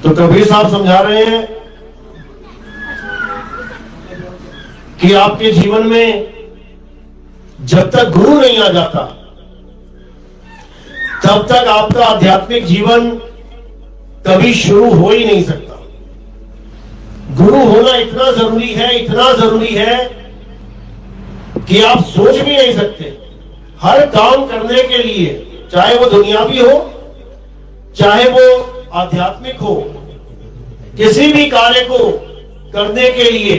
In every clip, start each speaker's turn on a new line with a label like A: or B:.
A: तो कबीर साहब समझा रहे हैं कि आपके जीवन में जब तक गुरु नहीं आ जाता तब तक आपका आध्यात्मिक जीवन कभी शुरू हो ही नहीं सकता। गुरु होना इतना जरूरी है कि आप सोच भी नहीं सकते। हर काम करने के लिए, चाहे वो दुनियावी हो चाहे वो आध्यात्मिक हो, किसी भी कार्य को करने के लिए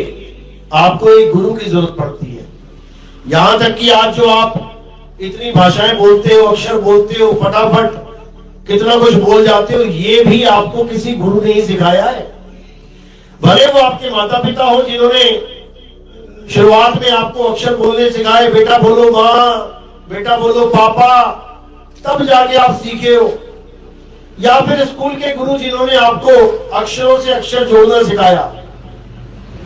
A: आपको एक गुरु की जरूरत पड़ती है। यहां तक कि आज जो आप इतनी भाषाएं बोलते हो, अक्षर बोलते हो, फटाफट कितना कुछ बोल जाते हो, ये भी आपको किसी गुरु ने ही सिखाया है। भले वो आपके माता पिता हो जिन्होंने शुरुआत में आपको अक्षर बोलने सिखाए, बेटा बोलो माँ, बेटा बोलो पापा, तब जाके आप सीखे हो। या फिर स्कूल के गुरु जिन्होंने आपको अक्षरों से अक्षर जोड़ना सिखाया,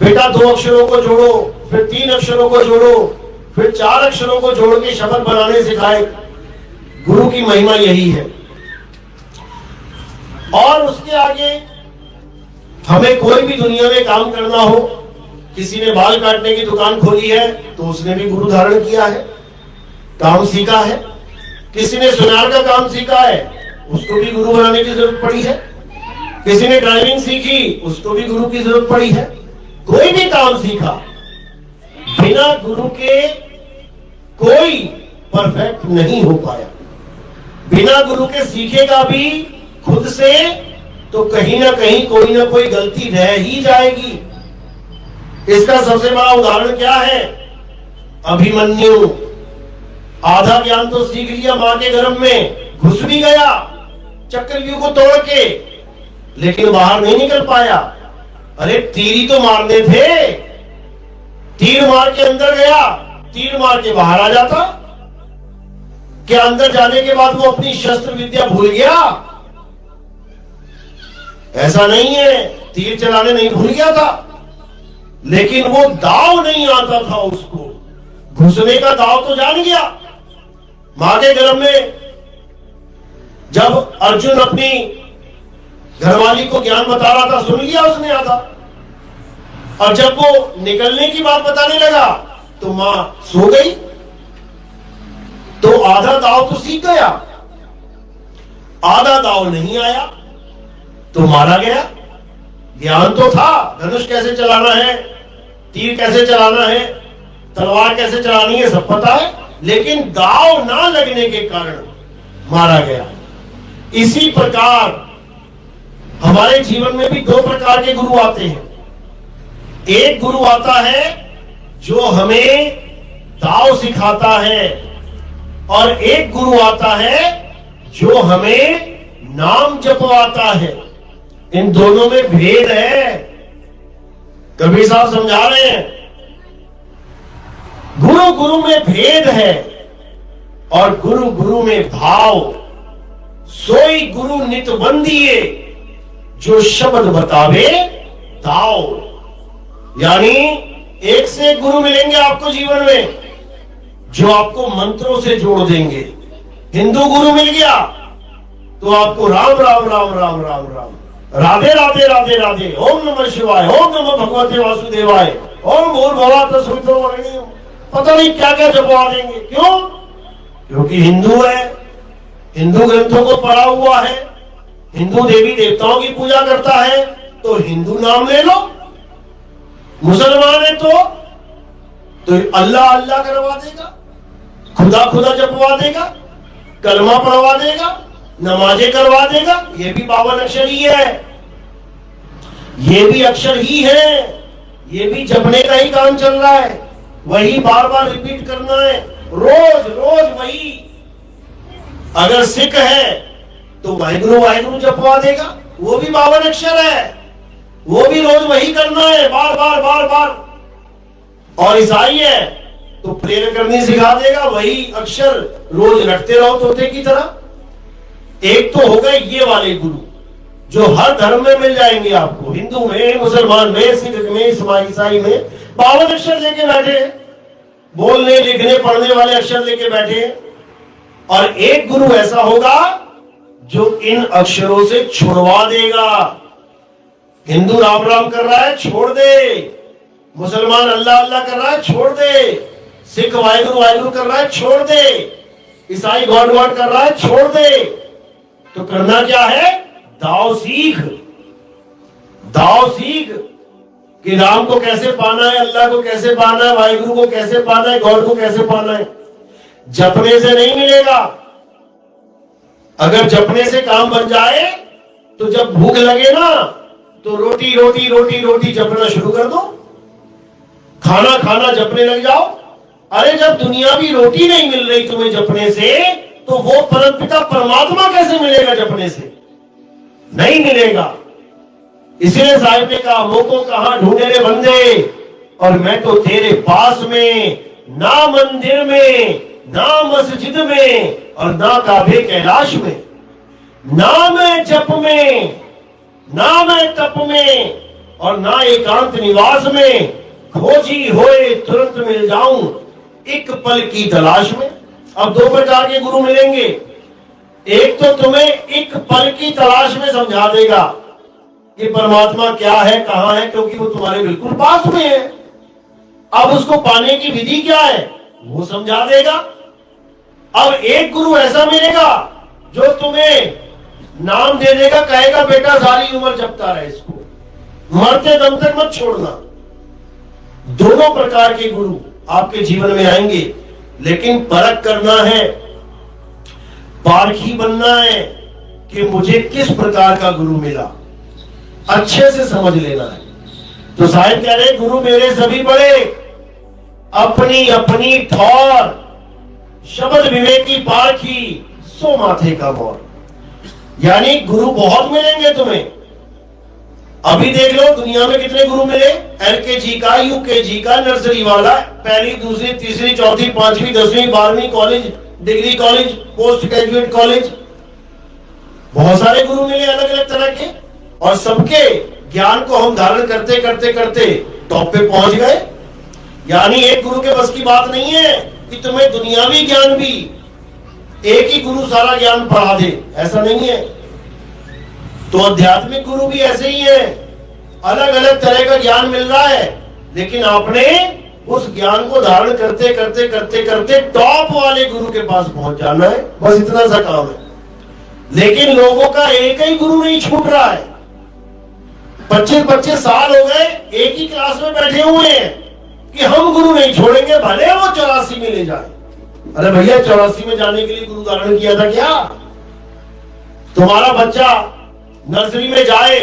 A: बेटा 2 अक्षरों को जोड़ो, फिर 3 अक्षरों को जोड़ो, फिर 4 अक्षरों को जोड़ के शब्द बनाने सिखाए। गुरु की महिमा यही है। और उसके आगे हमें कोई भी दुनिया में काम करना हो, किसी ने बाल काटने की दुकान खोली है तो उसने भी गुरु धारण किया है, काम सीखा है। किसी ने सुनार का काम सीखा है, उसको भी गुरु बनाने की जरूरत पड़ी है। किसी ने ड्राइविंग सीखी, उसको भी गुरु की जरूरत पड़ी है। कोई भी काम सीखा, बिना गुरु के कोई परफेक्ट नहीं हो पाया। बिना गुरु के सीखेगा भी खुद से तो कहीं ना कहीं कोई ना कोई गलती रह ही जाएगी। इसका सबसे बड़ा उदाहरण क्या है? अभिमन्यु। आधा ज्ञान तो सीख लिया मां के गर्भ में, घुस भी गया चक्रव्यूह को तोड़ के, लेकिन बाहर नहीं निकल पाया। अरे तीर ही तो मारने थे, तीर मार के अंदर गया, तीर मार के बाहर आ जाता। क्या अंदर जाने के बाद वो अपनी शस्त्र विद्या भूल गया? ऐसा नहीं है, तीर चलाने नहीं भूल गया था, लेकिन वो दाव नहीं आता था उसको। घुसने का दाव तो जान गया। मां के गर्भ में जब अर्जुन अपनी घरवाली को ज्ञान बता रहा था, सुन लिया उसने आधा। और जब वो निकलने की बात बताने लगा तो मां सो गई, तो आधा दाव तो सीख गया। आधा दाव नहीं आया तो मारा गया। ज्ञान तो था, धनुष कैसे चलाना है, तीर कैसे चलाना है, तलवार कैसे चलानी है, सब पता है, लेकिन दाव ना लगने के कारण मारा गया। इसी प्रकार हमारे जीवन में भी 2 प्रकार के गुरु आते हैं। एक गुरु आता है जो हमें दाव सिखाता है, और एक गुरु आता है जो हमें नाम जपवाता है। इन दोनों में भेद है। कबीर साहब समझा रहे हैं, गुरु गुरु में भेद है और गुरु गुरु में भाव। सोई गुरु नित बंदिए, जो शब्द बतावे ताओ। यानी एक से एक गुरु मिलेंगे आपको जीवन में, जो आपको मंत्रों से जोड़ देंगे। हिंदू गुरु मिल गया तो आपको राम राम राम राम राम राम, राधे राधे राधे राधे, ओम नमः शिवाय, ओम नमः भगवते वासुदेवाय, ओम भूर्भुवः तस्सवितुर्वरेण्यं, पता नहीं क्या क्या जपवा देंगे। क्यों? क्योंकि हिंदू है, हिंदू ग्रंथों को पढ़ा हुआ है, हिंदू देवी देवताओं की पूजा करता है, तो हिंदू नाम ले लो। मुसलमान है तो अल्लाह अल्लाह करवा देगा, खुदा खुदा जपवा देगा, कलमा पढ़वा देगा, नमाजें करवा देगा। ये भी 52 अक्षर ही है, ये भी अक्षर ही है, ये भी जपने का ही काम चल रहा है। वही बार बार रिपीट करना है, रोज रोज वही। अगर सिख है तो वाहिगुरु वाहिगुरु जपवा देगा, वो भी 52 अक्षर है, वो भी रोज वही करना है, बार बार बार बार। और ईसाई है तो प्रेयर करनी सिखा देगा, वही अक्षर रोज रटते रहो तोते की तरह। एक तो हो गए ये वाले गुरु जो हर धर्म में मिल जाएंगे आपको, हिंदू में, मुसलमान में, सिख में, ईसाई में 52 अक्षर लेके बैठे, बोलने लिखने पढ़ने वाले अक्षर लेके बैठे। और एक गुरु ऐसा होगा जो इन अक्षरों से छुड़वा देगा, हिंदू राम राम कर रहा है, छोड़ दे। मुसलमान अल्लाह अल्लाह कर रहा है, छोड़ दे। सिख वाहिगुरु वाहिगुरु कर रहा है, छोड़ दे। ईसाई गॉड गॉड कर रहा है, छोड़ दे। तो करना क्या है? दाव सीख, दाव सीख कि राम को कैसे पाना है, अल्लाह को कैसे पाना है, वाहिगुरु को कैसे पाना है, गॉड को कैसे पाना है। जपने से नहीं मिलेगा। अगर जपने से काम बन जाए तो जब भूख लगे ना तो रोटी रोटी रोटी रोटी जपना शुरू कर दो, खाना खाना जपने लग जाओ। अरे जब दुनियावी रोटी नहीं मिल रही तुम्हें जपने से, तो वो परमपिता परमात्मा कैसे मिलेगा जपने से? नहीं मिलेगा। इसलिए साहिब ने कहा, मोको कहां ढूंढे रे बंदे, और मैं तो तेरे पास में, ना मंदिर में, ना मस्जिद में, और ना काबे कैलाश में, ना मैं जप में, ना मैं तप में, और ना एकांत निवास में, खोजी होए तुरंत मिल जाऊं एक पल की तलाश में। अब दो प्रकार के गुरु मिलेंगे। एक तो तुम्हें एक पल की तलाश में समझा देगा कि परमात्मा क्या है, कहां है, क्योंकि वो तुम्हारे बिल्कुल पास में है। अब उसको पाने की विधि क्या है वो समझा देगा। अब एक गुरु ऐसा मिलेगा जो तुम्हें नाम दे देगा, कहेगा बेटा सारी उम्र जपता रहे इसको, मरते दम तक मत छोड़ना। दोनों प्रकार के गुरु आपके जीवन में आएंगे, लेकिन परख करना है, पारखी बनना है कि मुझे किस प्रकार का गुरु मिला, अच्छे से समझ लेना है। तो साहिब कह रहे, गुरु मेरे सभी बड़े, अपनी अपनी ठौर, शब्द विवेकी पारखी, सो माथे का मोर। यानी गुरु बहुत मिलेंगे तुम्हें। अभी देख लो दुनिया में कितने गुरु मिले। एलकेजी का, यूकेजी का, नर्सरी वाला, पहली दूसरी तीसरी चौथी पांचवी 10वीं 12वीं college, degree college, post graduate college, बहुत सारे गुरु मिले अलग अलग तरह के। और सबके ज्ञान को हम धारण करते करते करते टॉप पे पहुंच गए। यानी एक गुरु के बस की बात नहीं है कि तुम्हें दुनियावी ज्ञान भी एक ही गुरु सारा ज्ञान पढ़ा दे, ऐसा नहीं है। तो आध्यात्मिक गुरु भी ऐसे ही है, अलग अलग तरह का ज्ञान मिल रहा है, लेकिन आपने उस ज्ञान को धारण करते करते करते करते टॉप वाले गुरु के पास पहुंच जाना है, बस इतना सा काम है। लेकिन लोगों का एक ही गुरु नहीं छूट रहा है। 25-25 साल हो गए एक ही क्लास में बैठे हुए हैं कि हम गुरु नहीं छोड़ेंगे, भले वो 84 में ले जाए। अरे भैया 84 में जाने के लिए गुरु धारण किया था क्या? तुम्हारा बच्चा नर्सरी में जाए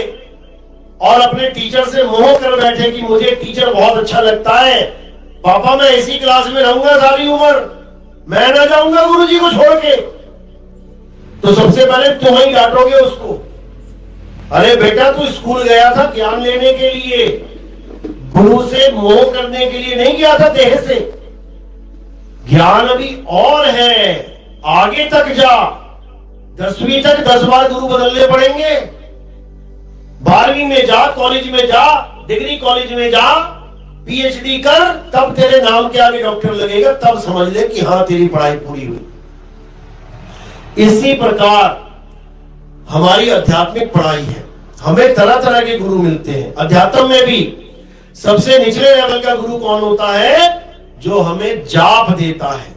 A: और अपने टीचर से मोह कर बैठे कि मुझे टीचर बहुत अच्छा लगता है, पापा मैं इसी क्लास में रहूंगा सारी उम्र, मैं ना जाऊंगा गुरुजी को छोड़ के, तो सबसे पहले तुम ही डांटोगे उसको। अरे बेटा तू स्कूल गया था ज्ञान लेने के लिए, गुरु से मोह करने के लिए नहीं गया था देह से। ज्ञान अभी और है, आगे तक जा। 10वीं तक 10 बार गुरु बदलने पड़ेंगे। 12वीं में जा, कॉलेज में जा, डिग्री कॉलेज में जा, पीएचडी कर, तब तेरे नाम के आगे डॉक्टर लगेगा, तब समझ ले कि हाँ तेरी पढ़ाई पूरी हुई। इसी प्रकार हमारी आध्यात्मिक पढ़ाई है। हमें तरह तरह के गुरु मिलते हैं। अध्यात्म में भी सबसे निचले लेवल का गुरु कौन होता है? जो हमें जाप देता है।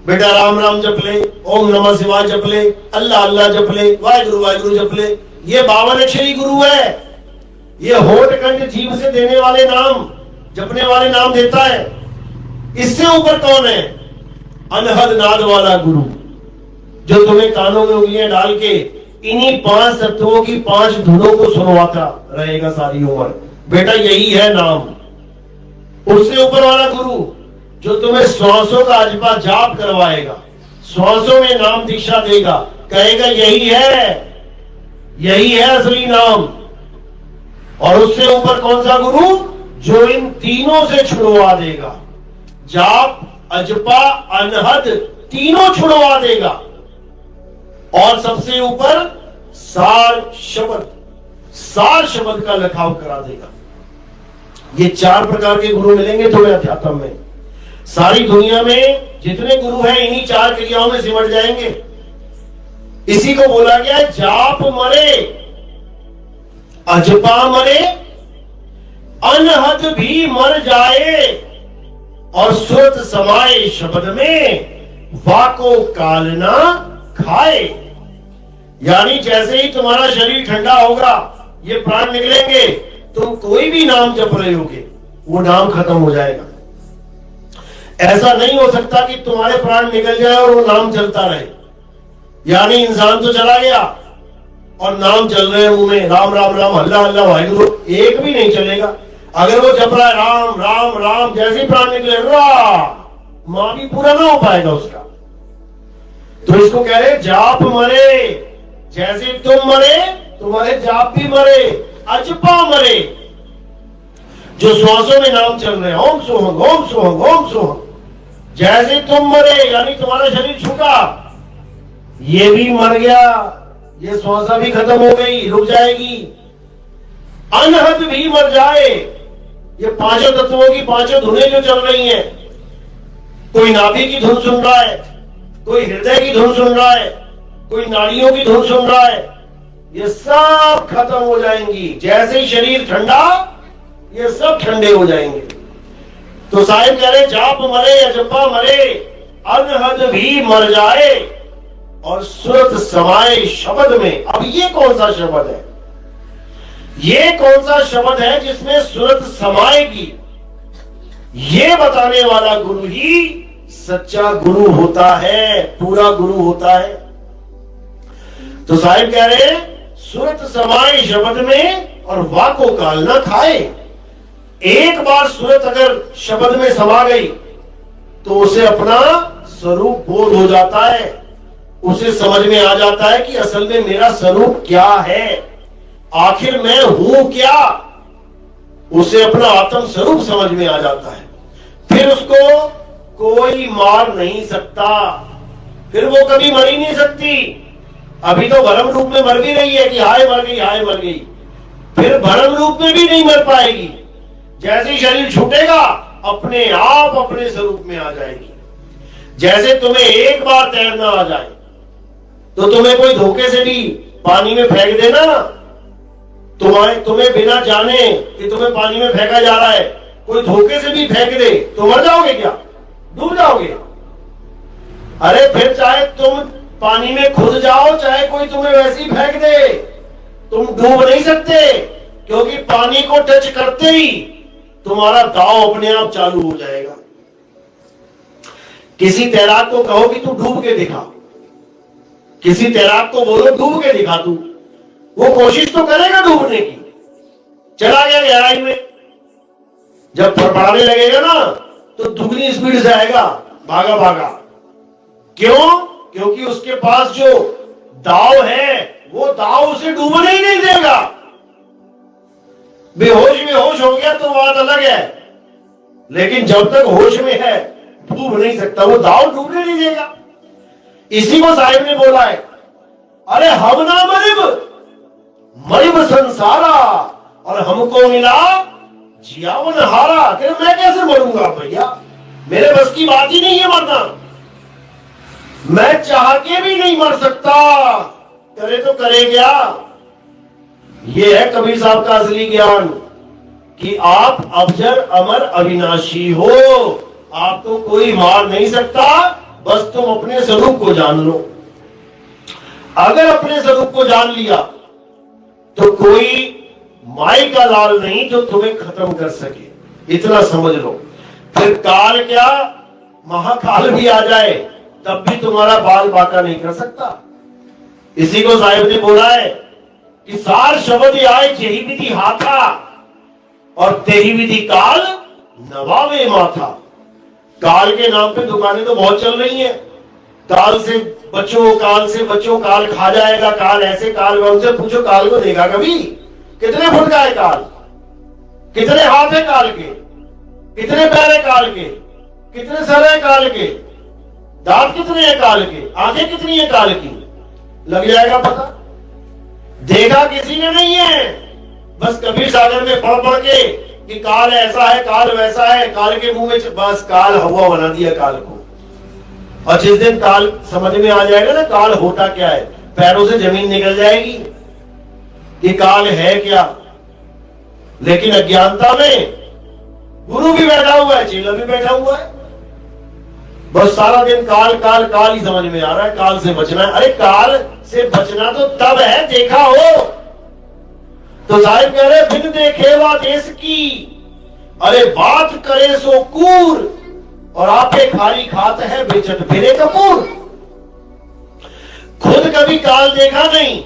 A: बेटा राम राम जप ले, ओम नमः शिवाय जप ले, अल्लाह अल्लाह जप ले, वाहिगुरु वाहिगुरु जप ले। ये 52 अक्षरी गुरु है। ये होठ कंठ जीभ से देने वाले नाम, जपने वाले नाम देता है। इससे ऊपर कौन है? अनहद नाद वाला गुरु, जो तुम्हें कानों में उंगलियां डाल के इन्हीं 5 तत्वों की 5 धुनों को सुनवाता रहेगा सारी उम्र। बेटा यही है नाम। उससे ऊपर वाला गुरु जो तुम्हें श्वासों का अजपा जाप करवाएगा, श्वासों में नाम दीक्षा देगा, कहेगा यही है असली नाम। और उससे ऊपर कौन सा गुरु? जो इन तीनों से छुड़वा देगा, जाप अजपा अनहद तीनों छुड़वा देगा। और सबसे ऊपर सार शब्द का लखाव करा देगा। ये 4 प्रकार के गुरु मिलेंगे तुम्हें अध्यात्म में। सारी दुनिया में जितने गुरु हैं इन्हीं 4 क्रियाओं में सिमट जाएंगे। इसी को बोला गया जाप मरे अजपा मरे, अनहद भी मर जाए, और सुरत समाए शब्द में, वाको काल ना खाए। यानी जैसे ही तुम्हारा शरीर ठंडा होगा, ये प्राण निकलेंगे, तुम कोई भी नाम जप रहे होगे, वो नाम खत्म हो जाएगा। ऐसा नहीं हो सकता कि तुम्हारे प्राण निकल जाए और वो नाम चलता रहे। यानी इंसान तो चला गया और नाम चल रहे हैं मुंह में, राम राम राम, अल्लाह अल्लाह वाहिगुरु, एक भी नहीं चलेगा। अगर वो जप रहा है राम राम राम, जैसे ही प्राण निकले मां भी पूरा ना हो पाएगा उसका। तो इसको कह रहे जाप मरे, जैसे तुम मरे तुम्हारे जाप भी मरे, अजपा मरे, जो श्वासों में नाम चल रहे हैं, ओम सोहंग ओम सोहंग ओम सोहंग, जैसे तुम मरे यानी तुम्हारा शरीर छूटा, ये भी मर गया, ये श्वासा भी खत्म हो गई, रुक जाएगी। अनहद भी मर जाए, ये पांचों तत्वों की पांचों धुनें जो चल रही हैं, कोई नाभि की धुन सुन रहा है, कोई हृदय की धुन सुन रहा है, कोई नाड़ियों की धुन सुन रहा है, ये सब खत्म हो जाएंगी। जैसे ही शरीर ठंडा, ये सब ठंडे हो जाएंगे। तो साहिब कह रहे जाप मरे, अजपा मरे, अनहद भी मर जाए, और सुरत समाए शब्द में। अब ये कौन सा शब्द है? ये कौन सा शब्द है जिसमें सुरत समाएगी? ये बताने वाला गुरु ही सच्चा गुरु होता है, पूरा गुरु होता है। तो साहिब कह रहे सुरत समाए शब्द में, और वाको काल ना खाए। एक बार सुरत अगर शब्द में समा गई तो उसे अपना स्वरूप बोध हो जाता है, उसे समझ में आ जाता है कि असल में मेरा स्वरूप क्या है, आखिर मैं हूं क्या, उसे अपना आत्म स्वरूप समझ में आ जाता है। फिर उसको कोई मार नहीं सकता, फिर वो कभी मर ही नहीं सकती। अभी तो भरम रूप में मर भी रही है कि हाय मर गई हाय मर गई, फिर भरम रूप में भी नहीं मर पाएगी। जैसे शरीर छूटेगा अपने आप अपने स्वरूप में आ जाएगी। जैसे तुम्हें एक बार तैरना आ जाए तो तुम्हें कोई धोखे से भी पानी में फेंक देना, तुम्हें बिना जाने कि तुम्हें पानी में फेंका जा रहा है, कोई धोखे से भी फेंक दे तो मर जाओगे क्या? डूब जाओगे। अरे फिर चाहे तुम पानी में खुद जाओ, चाहे कोई तुम्हें वैसे ही फेंक दे, तुम डूब नहीं सकते, क्योंकि पानी को टच करते ही तुम्हारा दाव अपने आप चालू हो जाएगा। किसी तैराक को कहो कि तू डूब के दिखा, किसी तैराक को बोलो डूब के दिखा तू, वो कोशिश तो करेगा डूबने की, चला गया गहराई में, जब फड़फड़ाने लगेगा ना तो दुगनी स्पीड से आएगा, भागा भागा। क्यों? क्योंकि उसके पास जो दाव है वो दाव उसे डूबने ही नहीं देगा। बेहोश में होश हो गया तो बात अलग है, लेकिन जब तक होश में है डूब नहीं सकता, वो दाव डूबने नहीं देगा। इसी को साहिब ने बोला है, अरे हम ना मरिब संसारा, और हमको मिला जियावन हारा। कि मैं कैसे मरूंगा भैया, मेरे बस की बात ही नहीं है मरना, मैं चाह के भी नहीं मर सकता, करे तो करे क्या। ये है कबीर साहब का असली ज्ञान कि आप अबजर अमर अविनाशी हो, आपको कोई मार नहीं सकता, बस तुम अपने स्वरूप को जान लो। अगर अपने स्वरूप को जान लिया तो कोई माई का लाल नहीं जो तुम्हें खत्म कर सके, इतना समझ लो। फिर काल क्या, महाकाल भी आ जाए तब भी तुम्हारा बाल बाका नहीं कर सकता। इसी को साहिब ने बोला है कि सार शब्द आए जेही विधि हाथा, और तेही विधि काल नवावे माथा। काल के नाम पे दुकानें तो बहुत चल रही हैं, काल से बचो काल से बचो, काल खा जाएगा, काल ऐसे काल वैसे। पूछो काल को देखा कभी? कितने फुट का है काल, कितने हाथ है काल के, कितने पैर है काल के, कितने सर है काल के, दांत कितने हैं काल के, आंखें कितनी है काल की, लग जाएगा पता। देखा किसी ने नहीं है, बस कबीर सागर में पढ़ पढ़ के कि काल ऐसा है काल वैसा है, काल के मुंह में बस काल हवा बना दिया काल को। और जिस दिन काल समझ में आ जाएगा ना काल होता क्या है, पैरों से जमीन निकल जाएगी। कि काल है क्या, लेकिन अज्ञानता में गुरु भी बैठा हुआ है, चेला भी बैठा हुआ है, बस सारा दिन काल काल काल ही समझ में आ रहा है, काल से बचना है। अरे काल से बचना तो तब है देखा हो। तो साहिब कह रहे बिन देखे वा देश की, अरे बात करे सो कूर, और आपे खाली खात है बेचट फिरे कपूर। खुद कभी काल देखा नहीं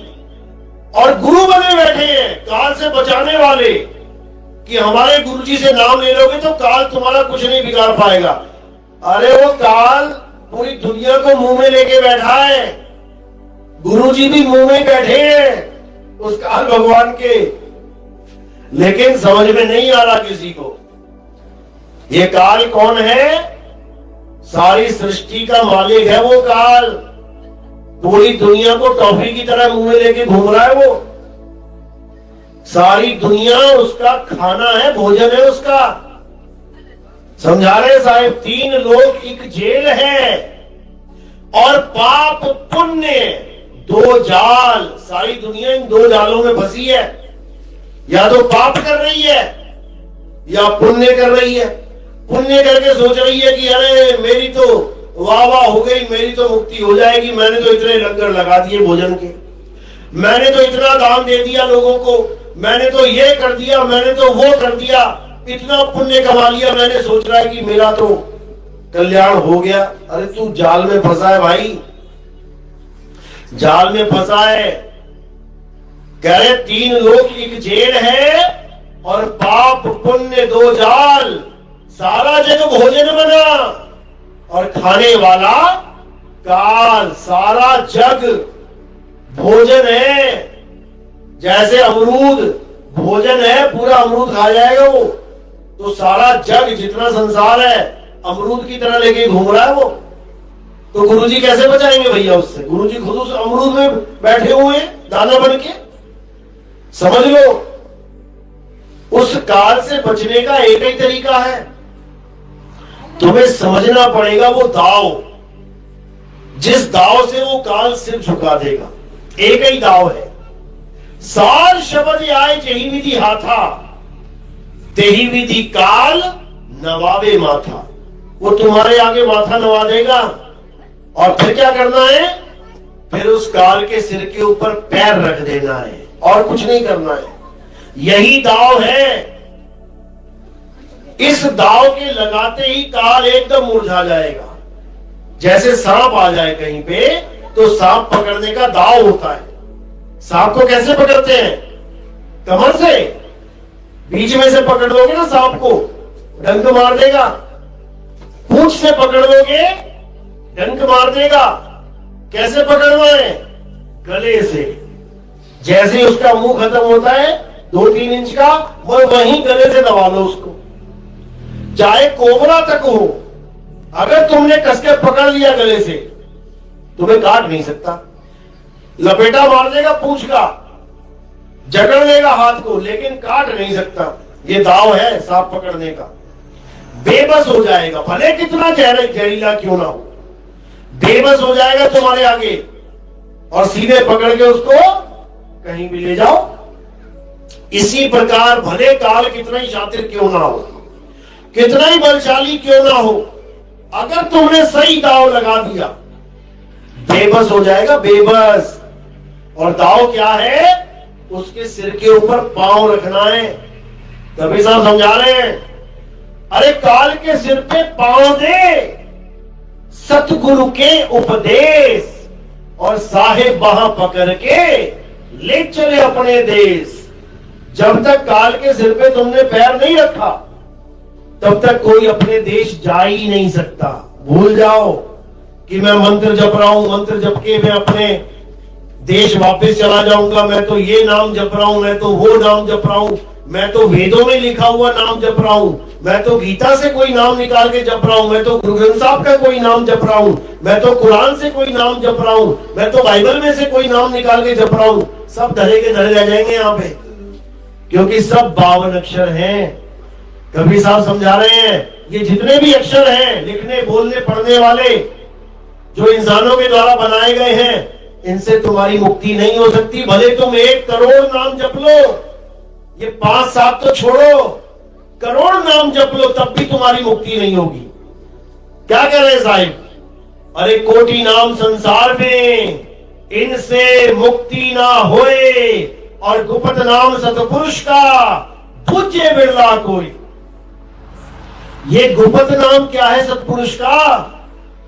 A: और गुरु बने बैठे हैं काल से बचाने वाले, कि हमारे गुरुजी से नाम ले लोगे तो काल तुम्हारा कुछ नहीं बिगाड़ पाएगा। अरे वो काल पूरी दुनिया को मुंह में लेके बैठा है, गुरुजी भी मुंह में बैठे हैं उस काल भगवान के, लेकिन समझ में नहीं आ रहा किसी को ये काल कौन है। सारी सृष्टि का मालिक है वो काल, पूरी दुनिया को टॉफी की तरह मुंह में लेके घूम रहा है वो। सारी दुनिया उसका खाना है, भोजन है उसका। समझा रहे साहिब, तीन लोग एक जेल है और पाप पुण्य दो जाल। सारी दुनिया इन दो जालों में फंसी है, या तो पाप कर रही है या पुण्य कर रही है। पुण्य करके सोच रही है कि अरे मेरी तो वाह वाह हो गई, मेरी तो मुक्ति हो जाएगी, मैंने तो इतने लंगर लगा दिए भोजन के, मैंने तो इतना दान दे दिया लोगों को, मैंने तो ये कर दिया, मैंने तो वो कर दिया, इतना पुण्य कमा लिया, मैंने सोच रहा है कि मेरा तो कल्याण हो गया। अरे तू जाल में फंसा है भाई, जाल में फंसा है। कह रहे तीन लोग एक जेल है और पाप पुण्य दो जाल। सारा जग भोजन बना और खाने वाला काल। सारा जग भोजन है, जैसे अमरूद भोजन है, पूरा अमरूद खा जाएगा वो, तो सारा जग जितना संसार है अमरूद की तरह लेके घूम रहा है वो। तो गुरुजी कैसे बचाएंगे भैया उससे? गुरुजी खुद उस अमरूद में बैठे हुए हैं दाना बन के। समझ लो, उस काल से बचने का एक ही तरीका है, तुम्हें समझना पड़ेगा वो दाव, जिस दाव से वो काल सिर झुका देगा। एक ही दाव है, सार शब्द आए जही विधि हाथा, तेही विधि काल नवावे माथा। वो तुम्हारे आगे माथा नवा देगा और फिर क्या करना है? फिर उस काल के सिर के ऊपर पैर रख देना है और कुछ नहीं करना है। यही दाव है। इस दाव के लगाते ही काल एकदम मुरझा जाएगा। जैसे सांप आ जाए कहीं पे तो सांप पकड़ने का दाव होता है। सांप को कैसे पकड़ते हैं? कमर से, बीच में से पकड़ लोगे ना सांप को, डंक मार देगा। पूंछ से पकड़ लोगे, डंक मार देगा। कैसे पकड़ना है? गले से। जैसे उसका मुंह खत्म होता है 2-3 इंच का, वो वहीं गले से दबा लो उसको। चाहे कोबरा तक हो, अगर तुमने कसके पकड़ लिया गले से, तुम्हें काट नहीं सकता। लपेटा मार देगा पूंछ का, जकड़ लेगा हाथ को, लेकिन काट नहीं सकता। ये दाव है सांप पकड़ने का। बेबस हो जाएगा, भले कितना जहरीला क्यों ना हो, बेबस हो जाएगा तुम्हारे आगे और सीधे पकड़ के उसको कहीं भी ले जाओ। इसी प्रकार भले काल कितना ही शातिर क्यों ना हो, कितना ही बलशाली क्यों ना हो, अगर तुमने सही दाव लगा दिया, बेबस हो जाएगा, बेबस। और दाव क्या है? उसके सिर के ऊपर पांव रखना है। कभी साहब समझा रहे हैं, अरे काल के सिर पे पांव दे, सतगुरु के उपदेश, और साहेब वहां पकड़ के ले चले अपने देश। जब तक काल के सिर पे तुमने पैर नहीं रखा, तब तक कोई अपने देश जा ही नहीं सकता। भूल जाओ कि मैं मंत्र जप रहा हूं, मंत्र जप के मैं अपने देश वापस चला जाऊंगा, मैं तो ये नाम जप रहा हूं, मैं तो वो नाम जप रहा हूं, मैं तो वेदों में लिखा हुआ नाम जप रहा हूं, मैं तो गीता से कोई नाम निकाल के जप रहा हूं, मैं तो गुरु ग्रंथ साहब का कोई नाम जप रहा हूं, मैं तो कुरान से कोई नाम जप रहा हूं, मैं तो बाइबल में से कोई नाम निकाल के जप रहा हूं। सब धरे के धरे रह जाएंगे यहाँ पे, क्योंकि सब 52 अक्षर हैं। कबीर साहब समझा रहे हैं, ये जितने भी अक्षर हैं लिखने बोलने पढ़ने वाले जो इंसानों के द्वारा बनाए गए हैं, इनसे तुम्हारी मुक्ति नहीं हो सकती। भले तुम 1 करोड़ नाम जप लो, ये 5-7 तो छोड़ो, करोड़ नाम जप लो, तब भी तुम्हारी मुक्ति नहीं होगी। क्या कह रहे साहिब? अरे कोटि नाम संसार में, इनसे मुक्ति ना होए, और गुप्त नाम सतपुरुष का पूज्य बिरला कोई। ये गुप्त नाम क्या है सतपुरुष का?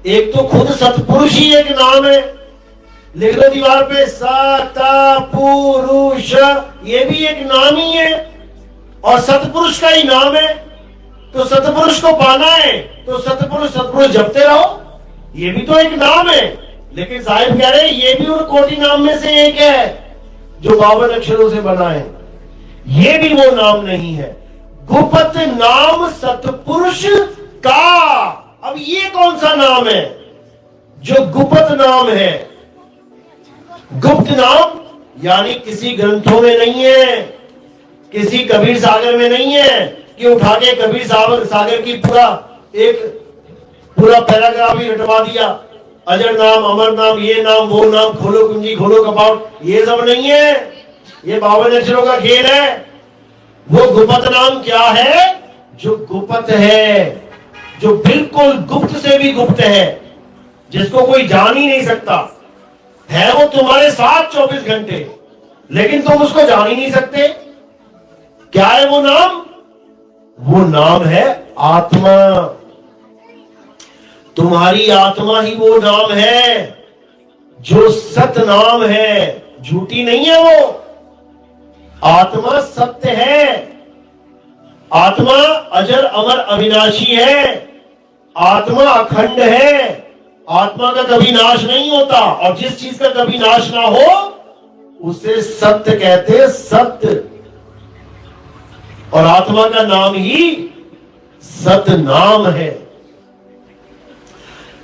A: एक तो खुद सतपुरुष ही एक नाम है, लिख लो दीवार पे, सतपुरुष, ये भी एक नाम ही है और सतपुरुष का ही नाम है। तो सतपुरुष को पाना है तो सतपुरुष जपते रहो, ये भी तो एक नाम है। लेकिन साहिब कह रहे ये भी उन कोटि नाम में से एक है जो 52 अक्षरों से बना है, ये भी वो नाम नहीं है। गुप्त नाम सतपुरुष का। अब ये कौन सा नाम है जो गुप्त नाम है? गुप्त नाम यानी किसी ग्रंथों में नहीं है, किसी कबीर सागर में नहीं है कि उठा के कबीर सागर की पूरा पैराग्राफ ही रटवा दिया, अजर नाम, अमर नाम, ये नाम, वो नाम, खोलो कुंजी, खोलो कपाट, ये सब नहीं है। ये 52 अक्षरों का खेल है। वो गुप्त नाम क्या है? जो गुप्त है, जो बिल्कुल गुप्त से भी गुप्त है, जिसको कोई जान ही नहीं सकता है। वो तुम्हारे साथ 24 घंटे, लेकिन तुम उसको जान ही नहीं सकते। क्या है वो नाम? वो नाम है आत्मा। तुम्हारी आत्मा ही वो नाम है जो सत नाम है, झूठी नहीं है वो। आत्मा सत्य है, आत्मा अजर अमर अविनाशी है, आत्मा अखंड है, आत्मा का कभी नाश नहीं होता, और जिस चीज का कभी नाश ना हो उसे सत्य कहते, सत्य। और आत्मा का नाम ही सत नाम है।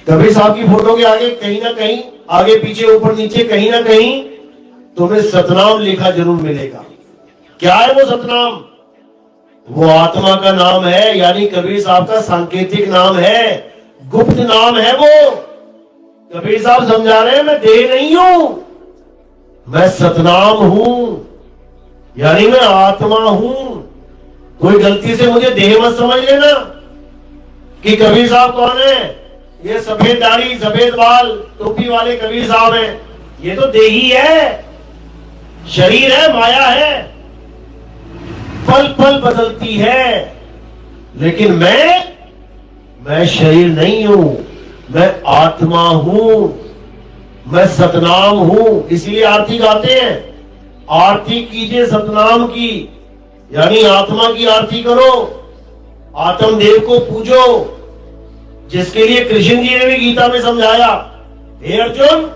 A: कबीर साहब की फोटो के आगे कहीं ना कहीं, आगे पीछे ऊपर नीचे कहीं ना कहीं तुम्हें सतनाम लिखा जरूर मिलेगा। क्या है वो सतनाम? वो आत्मा का नाम है, यानी कबीर साहब का सांकेतिक नाम है, गुप्त नाम है वो। कबीर साहब समझा रहे हैं मैं देह नहीं हूं, मैं सतनाम हूं, यानी मैं आत्मा हूं। कोई गलती से मुझे देह मत समझ लेना कि कबीर साहब कौन है, ये सफेद दाढ़ी सफेद बाल टोपी वाले कबीर साहब हैं। ये तो देही है, शरीर है, माया है, पल पल बदलती है। लेकिन मैं शरीर नहीं हूं, मैं आत्मा हूं, मैं सतनाम हूं। इसलिए आरती गाते हैं, आरती कीजिए सतनाम की, यानी आत्मा की आरती करो, आत्मदेव को पूजो, जिसके लिए कृष्ण जी ने भी गीता में समझाया, हे अर्जुन,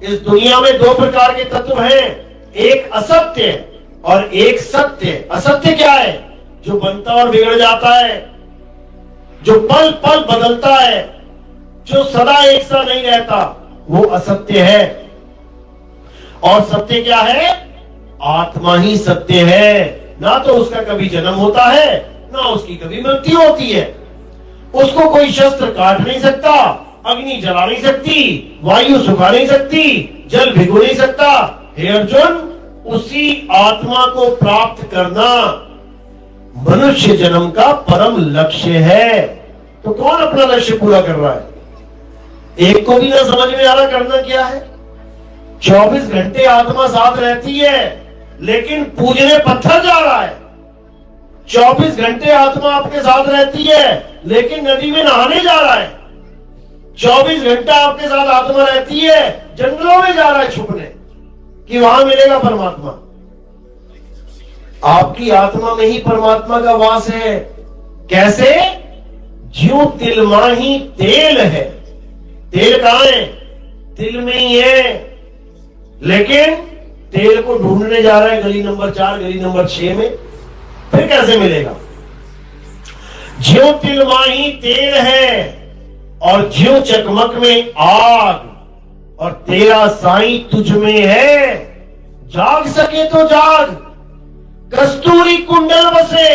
A: इस दुनिया में 2 प्रकार के तत्व हैं, एक असत्य और एक सत्य। असत्य क्या है? जो बनता और बिगड़ जाता है, जो पल पल बदलता है, जो सदा एक सा नहीं रहता, वो असत्य है। और सत्य क्या है? आत्मा ही सत्य है। ना तो उसका कभी जन्म होता है, ना उसकी कभी मृत्यु होती है। उसको कोई शस्त्र काट नहीं सकता, अग्नि जला नहीं सकती, वायु सुखा नहीं सकती, जल भिगो नहीं सकता। हे अर्जुन, उसी आत्मा को प्राप्त करना मनुष्य जन्म का परम लक्ष्य है। तो कौन अपना लक्ष्य पूरा कर रहा है? एक को भी ना समझ में आ रहा करना क्या है। 24 घंटे आत्मा साथ रहती है, लेकिन पूजने पत्थर जा रहा है। 24 घंटे आत्मा आपके साथ रहती है, लेकिन नदी में नहाने जा रहा है। 24 घंटा आपके साथ आत्मा रहती है, जंगलों में जा रहा है छुपने कि वहां मिलेगा परमात्मा। आपकी आत्मा में ही परमात्मा का वास है। कैसे? ज्यों तिल माही तेल है। तेल कहां है? तिल में ही है, लेकिन तेल को ढूंढने जा रहा है गली नंबर 4, गली नंबर 6 में। फिर कैसे मिलेगा? ज्यों तिल माही तेल है और ज्यों चकमक में आग, और तेरा साईं तुझ में है, जाग सके तो जाग। कस्तूरी कुंडल बसे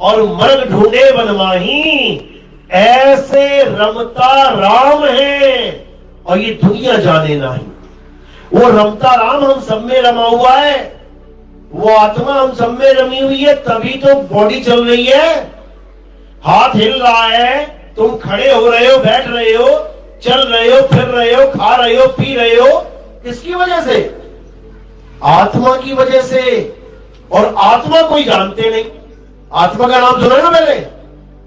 A: और मर्ग ढूंढे बनमाही, ऐसे रमता राम है और ये दुनिया जाने नहीं। वो रमता राम हम सब में रमा हुआ है, वो आत्मा हम सब में रमी हुई है, तभी तो बॉडी चल रही है, हाथ हिल रहा है, तुम खड़े हो रहे हो, बैठ रहे हो, चल रहे हो, फिर रहे हो, खा रहे हो, पी रहे हो। किसकी वजह से? आत्मा की वजह से। और आत्मा कोई जानते नहीं। आत्मा का नाम सुना है ना पहले?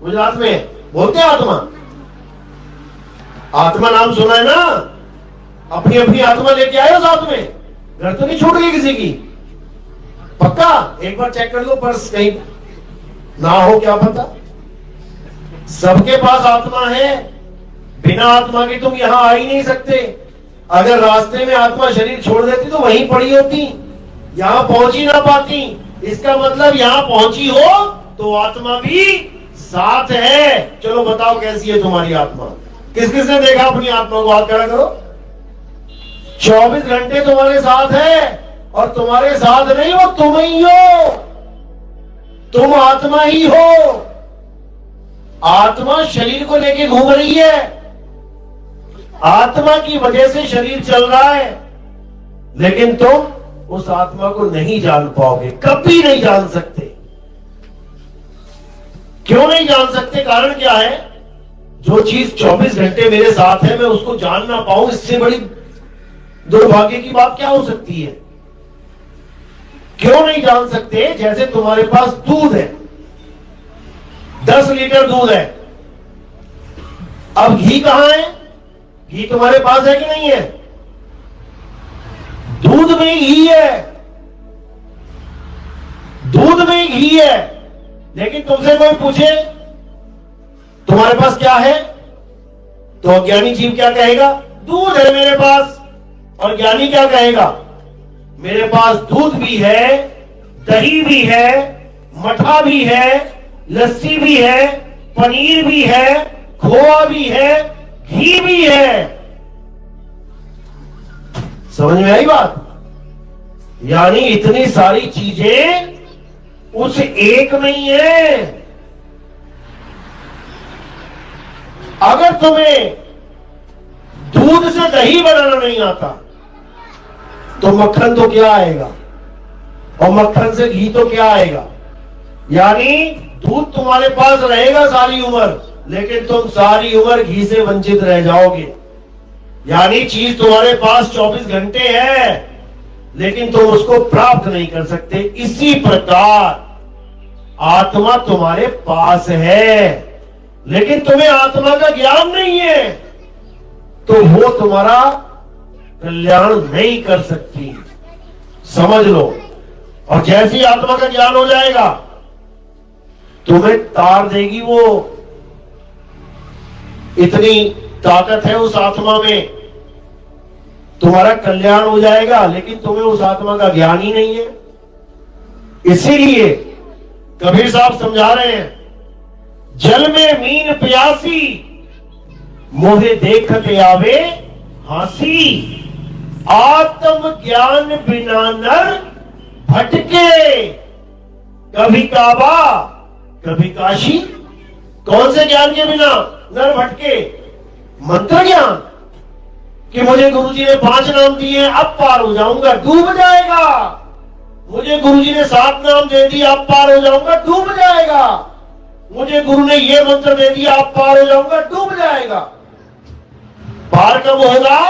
A: गुजरात में बोलते हैं आत्मा। आत्मा नाम सुना है ना? अपनी अपनी आत्मा लेके आए हो साथ में? घर तो नहीं छूट गई किसी की? पक्का? एक बार चेक कर लो पर्स, कहीं ना हो, क्या पता। सबके पास आत्मा है, बिना आत्मा के तुम यहां आ ही नहीं सकते। अगर रास्ते में आत्मा शरीर छोड़ देती तो वहीं पड़ी होती, यहां पहुंच ही ना पाती। इसका मतलब यहां पहुंची हो तो आत्मा भी साथ है। चलो बताओ कैसी है तुम्हारी आत्मा? किस किसने देखा अपनी आत्मा को? हाथ खड़ा करो। 24 घंटे तुम्हारे साथ है, और तुम्हारे साथ नहीं, वो तुम ही हो, तुम आत्मा ही हो। आत्मा शरीर को लेके घूम रही है, आत्मा की वजह से शरीर चल रहा है, लेकिन तुम उस आत्मा को नहीं जान पाओगे, कभी नहीं जान सकते। क्यों नहीं जान सकते? कारण क्या है? जो चीज 24 घंटे मेरे साथ है, मैं उसको जान ना पाऊं, इससे बड़ी दुर्भाग्य की बात क्या हो सकती है? क्यों नहीं जान सकते? जैसे तुम्हारे पास दूध है, 10 लीटर दूध है, अब घी कहां है? घी तुम्हारे पास है कि नहीं है? दूध में घी है, दूध में घी है, लेकिन तुमसे कोई पूछे तुम्हारे पास क्या है, तो अज्ञानी जीव क्या कहेगा? दूध है मेरे पास। और ज्ञानी क्या कहेगा? मेरे पास दूध भी है, दही भी है, मठा भी है, लस्सी भी है, पनीर भी है, खोआ भी है, घी भी है। समझ में आई बात? यानी इतनी सारी चीजें उस एक में ही है। अगर तुम्हें दूध से दही बनाना नहीं आता तो मक्खन तो क्या आएगा, और मक्खन से घी तो क्या आएगा? यानी दूध तुम्हारे पास रहेगा सारी उम्र, लेकिन तुम सारी उम्र घी से वंचित रह जाओगे। यानी चीज तुम्हारे पास 24 घंटे है, लेकिन तुम उसको प्राप्त नहीं कर सकते। इसी प्रकार आत्मा तुम्हारे पास है, लेकिन तुम्हें आत्मा का ज्ञान नहीं है, तो वो तुम्हारा कल्याण नहीं कर सकती। समझ लो। और जैसे ही आत्मा का ज्ञान हो जाएगा, तुम्हें तार देगी वो। इतनी ताकत है उस आत्मा में, तुम्हारा कल्याण हो जाएगा, लेकिन तुम्हें उस आत्मा का ज्ञान ही नहीं है। इसीलिए कबीर साहब समझा रहे हैं, जल में मीन प्यासी, मोहे देखते आवे हासी, आत्म ज्ञान बिना नर भटके, कभी काबा कभी काशी। कौन से ज्ञान के बिना नर भटके? मंत्र ज्ञान कि मुझे गुरुजी ने 5 नाम दिए, अब पार हो जाऊंगा, डूब जाएगा। मुझे गुरुजी ने 7 नाम दे दिए, अब पार हो जाऊंगा, डूब जाएगा। मुझे गुरु ने ये मंत्र दे दिया, अब पार हो जाऊंगा, डूब जाएगा। पार कब होगा?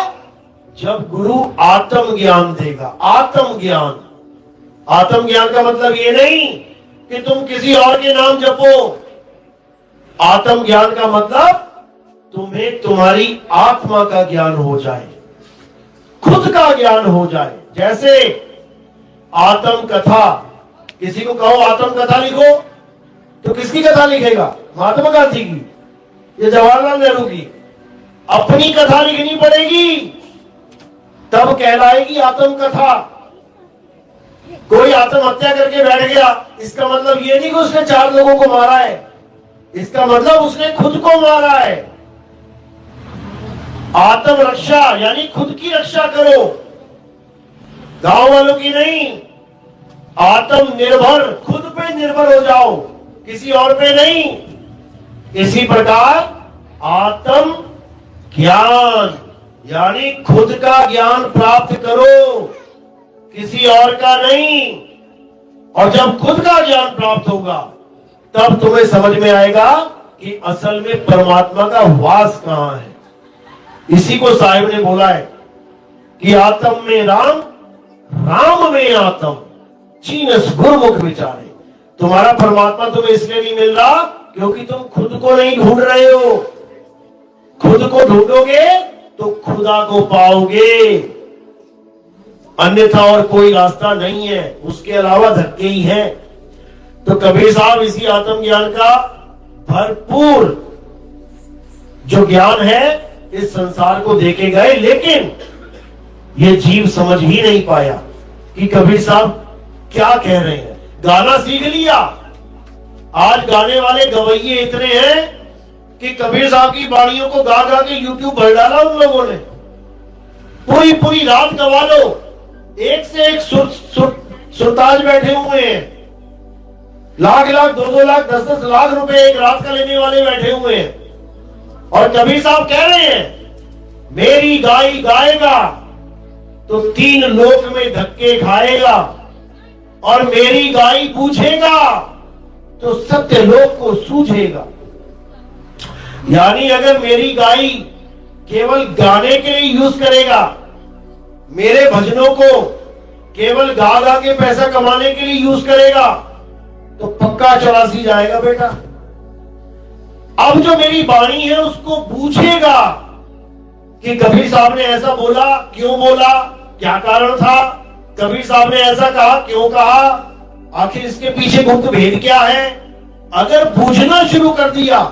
A: जब गुरु आत्म ज्ञान देगा। आत्म ज्ञान, आत्म ज्ञान का मतलब ये नहीं कि तुम किसी और के नाम जपो। आत्म ज्ञान का मतलब तुम्हें तुम्हारी आत्मा का ज्ञान हो जाए, खुद का ज्ञान हो जाए। जैसे आत्म कथा, किसी को कहो आत्म कथा लिखो, तो किसकी कथा लिखेगा? महात्मा गांधी की या जवाहरलाल नेहरू की? अपनी कथा लिखनी पड़ेगी, तब कहलाएगी आत्म कथा। कोई आत्महत्या करके बैठ गया, इसका मतलब ये नहीं कि उसने 4 लोगों को मारा है, इसका मतलब उसने खुद को मारा है। आत्म रक्षा यानी खुद की रक्षा करो, गांव वालों की नहीं। आत्म निर्भर, खुद पे निर्भर हो जाओ, किसी और पे नहीं। इसी प्रकार आत्म ज्ञान, यानी खुद का ज्ञान प्राप्त करो, किसी और का नहीं। और जब खुद का ज्ञान प्राप्त होगा तब तुम्हें समझ में आएगा कि असल में परमात्मा का वास कहां है। इसी को साहिब ने बोला है कि आत्म में राम, राम में आत्म, चीनस गुरमुख विचारे। तुम्हारा परमात्मा तुम्हें इसलिए नहीं मिल रहा क्योंकि तुम खुद को नहीं ढूंढ रहे हो। खुद को ढूंढोगे तो खुदा को पाओगे, अन्यथा और कोई रास्ता नहीं है, उसके अलावा धक्के ही हैं। तो कबीर साहब इसी आत्मज्ञान का भरपूर जो ज्ञान है इस संसार को देके गए, लेकिन ये जीव समझ ही नहीं पाया कि कबीर साहब क्या कह रहे हैं। गाना सीख लिया, आज गाने वाले गवैये इतने हैं कि कबीर साहब की बाणियों को गा गा के यूट्यूब भर डाला उन लोगों ने। पूरी पूरी रात गवा लो, एक से एक सुरताज बैठे हुए हैं, लाख लाख, 2-2 लाख, 10-10 लाख रुपए एक रात का लेने वाले बैठे हुए हैं। और कबीर साहब कह रहे हैं मेरी गाई गाएगा तो 3 लोक में धक्के खाएगा, और मेरी गाई पूछेगा तो सत्य लोक को सूझेगा। यानी अगर मेरी गाई केवल गाने के लिए यूज करेगा, मेरे भजनों को केवल गा गा के पैसा कमाने के लिए यूज करेगा, तो पक्का 84 जाएगा बेटा। अब जो मेरी वाणी है उसको पूछेगा कि कबीर साहब ने ऐसा बोला, क्यों बोला, क्या कारण था, कबीर साहब ने ऐसा कहा, क्यों कहा, आखिर इसके पीछे गुप्त भेद क्या है। अगर पूछना शुरू कर दिया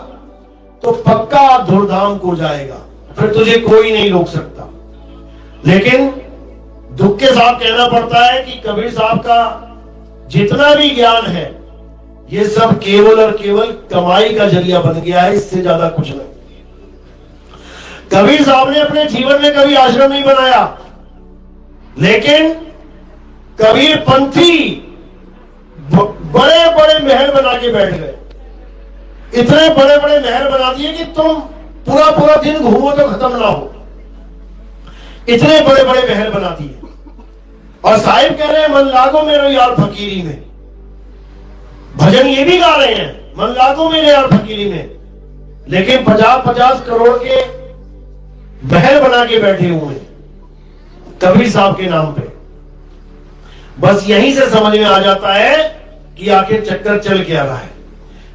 A: तो पक्का धूमधाम को जाएगा, फिर तुझे कोई नहीं रोक सकता। लेकिन दुख के साथ कहना पड़ता है कि कबीर साहब का जितना भी ज्ञान है ये सब केवल और केवल कमाई का जरिया बन गया है, इससे ज्यादा कुछ नहीं। कबीर साहब ने अपने जीवन में कभी आश्रम नहीं बनाया, लेकिन कबीर पंथी बड़े बड़े महल बना के बैठ गए। इतने बड़े बड़े महल बना दिए कि तुम पूरा पूरा दिन घूमो तो खत्म ना हो, इतने बड़े बड़े महल बना दिए। और साहिब कह रहे हैं मन लागो मेरे यार फकीरी में। भजन ये भी गा रहे हैं मन लागो मेरे यार फकीरी में, लेकिन 50-50 करोड़ के महल बना के बैठे हुए कबीर साहब के नाम पे। बस यहीं से समझ में आ जाता है कि आखिर चक्कर चल क्या रहा है।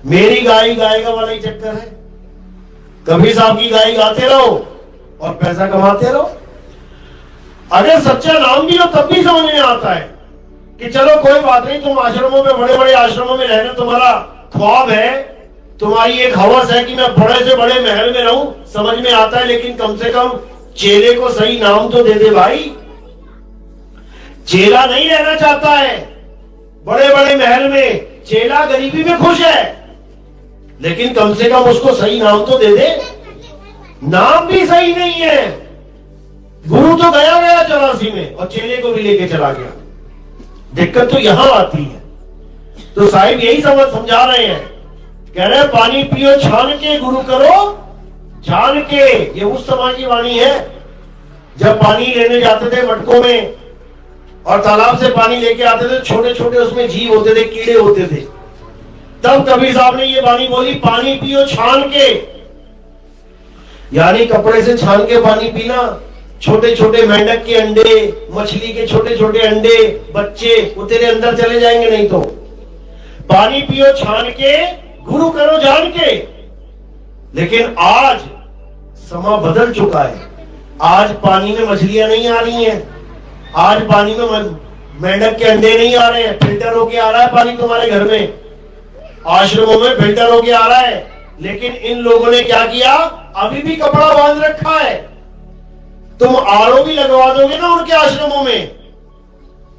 A: मेरी गाई गाएगा वाला ही चक्कर है। कबीर साहब की गाई गाते रहो और पैसा कमाते रहो। अगर सच्चा नाम भी हो तब भी समझ में आता है कि चलो कोई बात नहीं, तुम आश्रमों में, बड़े बड़े आश्रमों में रहना तुम्हारा ख्वाब है, तुम्हारी एक हवस है कि मैं बड़े से बड़े महल में रहूं, समझ में आता है। लेकिन कम से कम चेले को सही नाम तो दे दे भाई। चेला नहीं रहना चाहता है बड़े बड़े महल में, चेला गरीबी में खुश है, लेकिन कम से कम उसको सही नाम तो दे दे। नाम भी सही नहीं है। गुरु तो गया 84 में और चेले को भी लेके चला गया। दिक्कत तो यहां आती है। तो साहिब यही समझा रहे हैं, कह रहे हैं पानी पियो छान के, गुरु करो जान के। ये उस समय की वाणी है जब पानी लेने जाते थे मटकों में और तालाब से पानी लेके आते थे, छोटे छोटे उसमें जीव होते थे, कीड़े होते थे। तब कबीर साहब ने ये वाणी बोली पानी पियो छान के, यानी कपड़े से छान के पानी पीना। छोटे छोटे मेंढक के अंडे, मछली के छोटे छोटे अंडे, बच्चे वो तेरे अंदर चले जाएंगे नहीं तो। पानी पियो छान के, गुरु करो जान के। लेकिन आज समा बदल चुका है। आज पानी में मछलियां नहीं आ रही हैं, आज पानी में मेंढक के अंडे नहीं आ रहे हैं। फिल्टर होके आ रहा है पानी तुम्हारे घर में, आश्रमों में फिल्टर होके आ रहा है। लेकिन इन लोगों ने क्या किया, अभी भी कपड़ा बांध रखा है। तुम आरओ भी लगवा दोगे ना उनके आश्रमों में,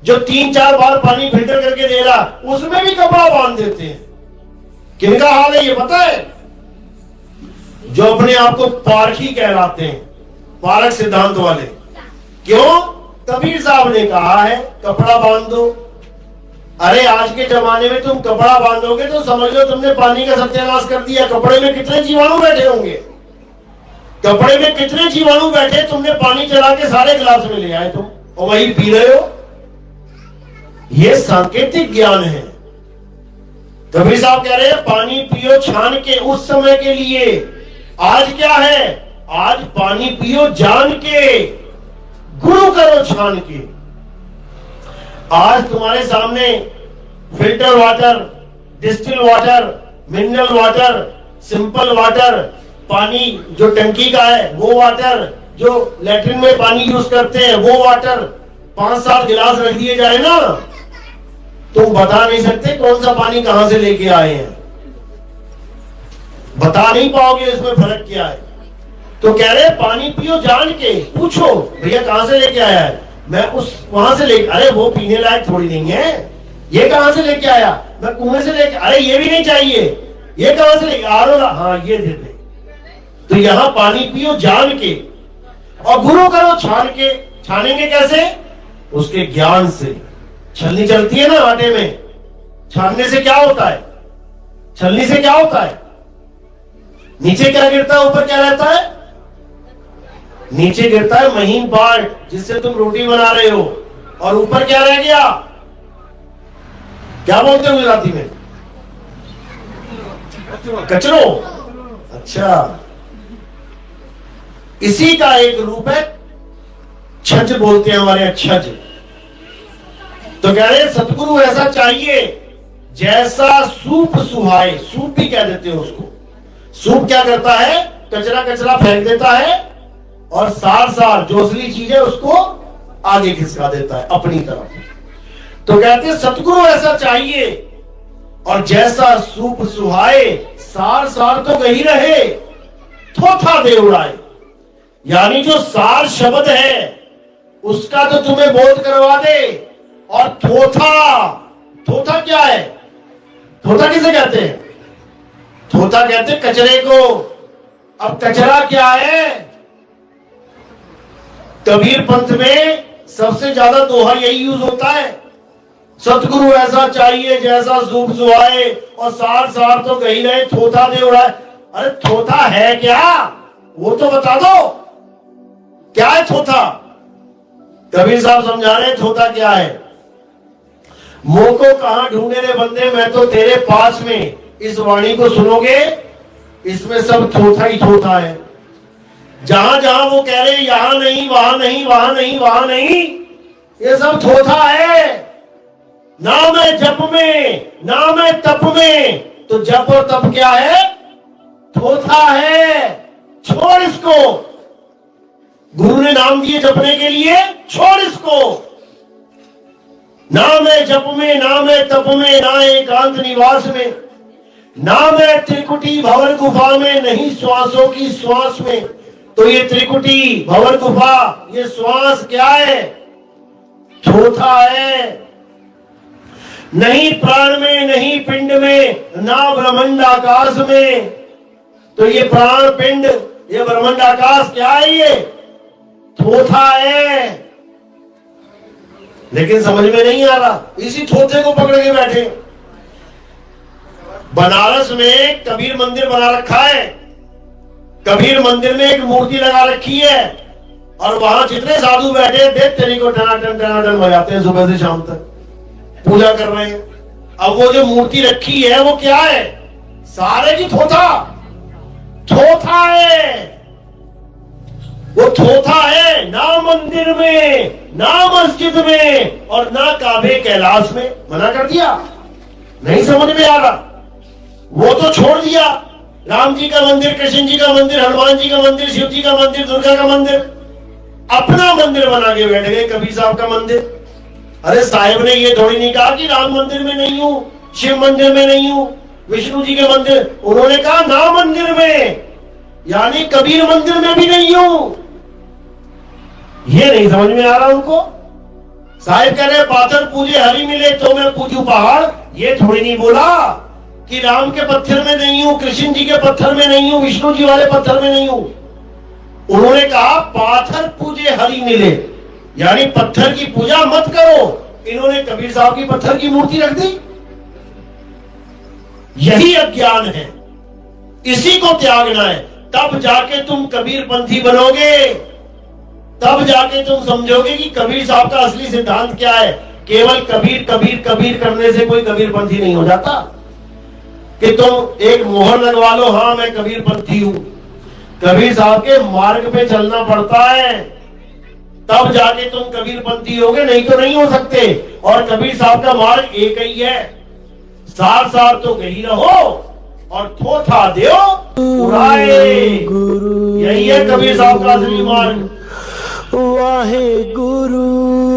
A: जो 3-4 बार पानी फिल्टर करके दे रहा, उसमें भी कपड़ा बांध देते हैं। किनका हाल है ये पता है? जो अपने आप को पारखी कहलाते हैं, पारक सिद्धांत वाले। क्यों? कबीर साहब ने कहा है कपड़ा बांध दो। अरे आज के जमाने में तुम कपड़ा बांधोगे तो समझ लो तुमने पानी का सत्यानाश कर दिया। कपड़े में कितने जीवाणु बैठे होंगे। कपड़े में कितने जीवाणु बैठे, तुमने पानी चला के सारे गिलास में ले आए तुम और वही पी रहे हो। ये सांकेतिक ज्ञान है। कबीर साहब कह रहे हैं पानी पियो छान के उस समय के लिए। आज क्या है? आज पानी पियो जान के, गुरु करो छान के। आज तुम्हारे सामने filter water, distil water, mineral water, simple water, पानी जो टंकी का है वो वाटर, जो लैट्रिन में पानी यूज करते हैं वो वाटर, 5-7 गिलास रख दिए जाए ना, तो बता नहीं सकते कौन सा पानी कहां से लेके आए हैं, बता नहीं पाओगे इसमें फर्क क्या है। तो कह रहे पानी पियो जान के, पूछो भैया कहां से लेके आया है, मैं उस वहां से लेके, अरे वो पीने लायक थोड़ी नहीं है, ये कहां से लेके आया, मैं कुएं से लेके, अरे ये भी नहीं चाहिए, ये कहां से लेके आ रहा, हाँ ये दे दे। तो यहां पानी पियो जान के और गुरु करो छान के। छानेंगे कैसे? उसके ज्ञान से। छलनी चलती है ना आटे में, छानने से क्या होता है? छलनी से क्या होता है? नीचे क्या गिरता है, ऊपर क्या रहता है? नीचे गिरता है महीन पार्ट जिससे तुम रोटी बना रहे हो, और ऊपर क्या रह गया? क्या बोलते हो गुजराती में? कचरो। अच्छा, इसी का एक रूप है छज, बोलते हैं हमारे यहाँ छज। तो कह रहे सतगुरु ऐसा चाहिए जैसा सूप सुहाए। सूप भी कह देते हैं उसको। सूप क्या करता है? कचरा कचरा फेंक देता है और सार सार जो असली चीज है उसको आगे खिसका देता है अपनी तरफ। तो कहते हैं सतगुरु ऐसा चाहिए और जैसा सूप सुहाए, सार सार तो गही रहे, थोथा दे उड़ाए। यानी जो सार शब्द है उसका तो तुम्हें बोध करवा दे, और थोथा, थोथा क्या है? थोथा किसे कहते हैं? थोथा कहते हैं कचरे को। अब कचरा क्या है? कबीर पंथ में सबसे ज्यादा दोहा यही यूज होता है, सतगुरु ऐसा चाहिए जैसा सूप सुहाए और सार सार तो गही रहे, थोथा दे उड़ाए। अरे थोथा है क्या? वो तो बता दो, क्या है थोथा? कबीर साहब समझा रहे हैं थोथा क्या है। मुंह को कहां ढूंढे रे बंदे, मैं तो तेरे पास में। इस वाणी को सुनोगे, इसमें सब थोथा ही थोथा है। जहां जहां वो कह रहे यहां नहीं, वहां नहीं, वहां नहीं, वहां नहीं, ये सब थोथा है। नाम है जप में, नाम है तप में, तो जप और तप क्या है? थोथा है। छोड़ इसको। गुरु ने नाम दिए जपने के लिए, छोड़ इसको। नाम है जप में, नाम है तप में, ना एकांत निवास में, नाम है त्रिकुटी भंवर गुफा में, नहीं श्वासों की श्वास में। तो ये त्रिकुटी भंवर गुफा, ये श्वास क्या है? थोथा है। नहीं प्राण में, नहीं पिंड में, ना ब्रह्मांड आकाश में। तो ये प्राण पिंड, ये ब्रह्मांड आकाश क्या है? ये थोथा है। लेकिन समझ में नहीं आ रहा, इसी थोथे को पकड़ के बैठे। बनारस में कबीर मंदिर बना रखा है। कबीर मंदिर में एक मूर्ति लगा रखी है और वहां जितने साधु बैठे देख तेरी को टनाटन टनाटन बजाते हैं सुबह से शाम तक, पूजा कर रहे हैं। अब वो जो मूर्ति रखी है वो क्या है? सारे की थोथा, थोथा है। वो थोथा है, ना मंदिर में, ना मस्जिद में, और ना काबे कैलाश में। मना कर दिया, नहीं समझ में आ रहा, वो तो छोड़ दिया। राम जी का मंदिर, कृष्ण जी का मंदिर, हनुमान जी का मंदिर, शिव जी का मंदिर, दुर्गा का मंदिर, अपना मंदिर बना के बैठ गए, कबीर साहब का मंदिर। अरे साहिब ने ये थोड़ी नहीं कहा कि राम मंदिर में नहीं हूं, शिव मंदिर में नहीं हूं, विष्णु जी के मंदिर, उन्होंने कहा ना मंदिर में, यानी कबीर मंदिर में भी नहीं हूं। ये नहीं समझ में आ रहा उनको। साहिब कह रहे पाथर पूजे हरि मिले तो मैं पूजू पहाड़। ये थोड़ी नहीं बोला कि राम के पत्थर में नहीं हूं, कृष्ण जी के पत्थर में नहीं हूं, विष्णु जी वाले पत्थर में नहीं हूं। उन्होंने कहा पाथर पूजे हरि मिले, यानी पत्थर की पूजा मत करो। इन्होंने कबीर साहब की पत्थर की मूर्ति रख दी। यही अज्ञान है, इसी को त्यागना है। तब जाके तुम कबीरपंथी बनोगे, तब जाके तुम समझोगे कि कबीर साहब का असली सिद्धांत क्या है। केवल कबीर कबीर कबीर करने से कोई कबीरपंथी नहीं हो जाता कि तुम एक मोहर लगवा लो, हाँ मैं कबीरपंथी हूं। कबीर साहब के मार्ग पे चलना पड़ता है, तब जाके तुम कबीरपंथी होगे, नहीं तो नहीं हो सकते। और कबीर साहब का मार्ग एक ही है, सार सार तो गही रहो और थोथा देओ उड़ाए। यही है कबीर साहब का असली मार्ग।
B: वाहे गुरु।